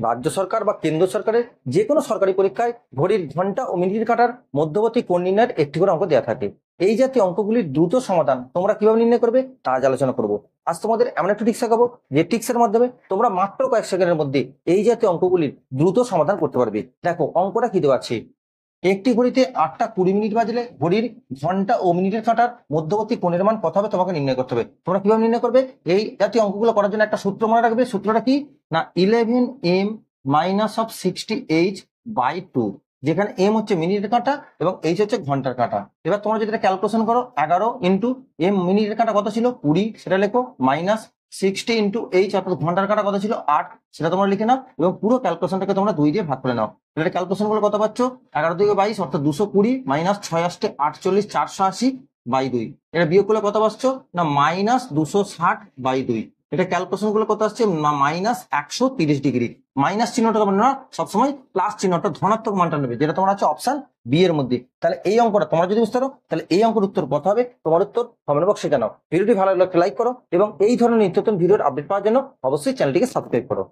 রাজ্য সরকার বা কেন্দ্র সরকারের যে কোনো সরকারি পরীক্ষায় ঘড়ির ঘন্টা ও মিনিট কাঁটার মধ্যবর্তী কোণ নির্ণয়ের একটি করে অঙ্ক দেওয়া থাকে। এই জাতীয় অঙ্কগুলির দ্রুত সমাধান তোমরা কিভাবে নির্ণয় করবে তা আজ আলোচনা করবো। আজ তোমাদের এমন একটা ট্রিক্স শেখাবো যে ট্রিক্সের মাধ্যমে তোমরা মাত্র কয়েক সেকেন্ডের মধ্যে এই জাতীয় অঙ্কগুলির দ্রুত সমাধান করতে পারবে। দেখো অঙ্কটা কি দেওয়া আছে, একটি ঘড়িতে 8টা 20 মিনিট বাজলে ঘড়ির ঘন্টা ও মিনিটের কাঁটার মধ্যবর্তী কোণের মান কত হবে তোমাকে নির্ণয় করতে হবে। তোমরা কিভাবে নির্ণয় করবে? এই জাতীয় অঙ্কগুলো করার জন্য একটা সূত্র মনে রাখবে। সূত্রটা কি না 11m মাইনাস অফ 60h/2, যেখানে এম হচ্ছে মিনিটের কাঁটা এবং এইচ হচ্ছে ঘন্টার কাঁটা। এবার তোমরা যদি এটা ক্যালকুলেশন করো 11 ইন্টু এম মিনিটের কাঁটা কত ছিল 20, সেটা লেখো, মাইনাস 60 ইন্টু এইচ অর্থাৎ ঘন্টার কাঁটা কত ছিল 8, সেটা তোমরা লিখে নাও এবং পুরো ক্যালকুলেশনটাকে তোমরা 2 দিয়ে ভাগ করে নাও। এটা ক্যালকুলেশন করলে কত পাচ্ছ? 11 2 22 অর্থাৎ 220 মাইনাস 6 আসছে 48 480/2। এটা বিয়োগ করলে কত পাচ্ছ না মাইনাস 260/2। এটা ক্যালকুলেশন করলে কত আসছে না মাইনাস 130 ডিগ্রি। মাইনাস চিহ্নটা তোমরা না সবসময় প্লাস চিহ্নটা ধনাত্মক মানটা নেবে, যেটা তোমার আছে অপশন বি এর মধ্যে। তাহলে এই অঙ্কটা তোমরা যদি বুঝতে পারো তাহলে এই অঙ্কের উত্তর কত হবে তোমার উত্তর কমেন্ট বক্সে জানাও। ভিডিওটি ভালো লাগলে লাইক করো এবং এই ধরনের নিত্য নতুন ভিডিওর আপডেট পাওয়ার জন্য অবশ্যই চ্যানেলটিকে সাবস্ক্রাইব করো।